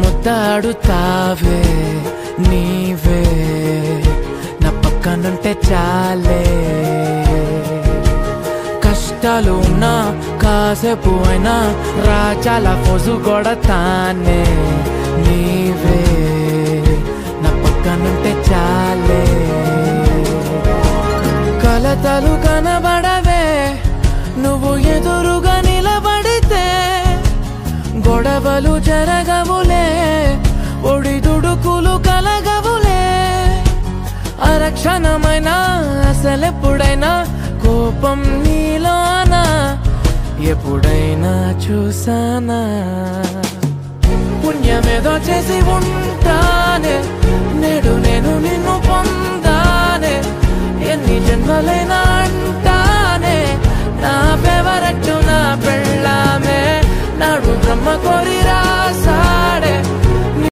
ముద్దాడుతావే నీవే నా పక్కనుంటే చాలే కష్టాలు ఉన్నా కాసేపు అయినా రాజాల ఫోజు కొడతానే నీవే నా పక్కనుంటే చాలే కలతలు కనబడవే నువ్వు ఎదురుగా నిలబడితే గొడవలు జరగవులే ఒడిదుడుకులు కలగవులే అరక్షణమైనా అసలెప్పుడైనా కోపం నీలోనా ఎప్పుడైనా చూసానా పుణ్యమేదో చేసి ఉంటానే నేడు నేను నిన్ను పొందానే ఎన్ని జన్మలైనా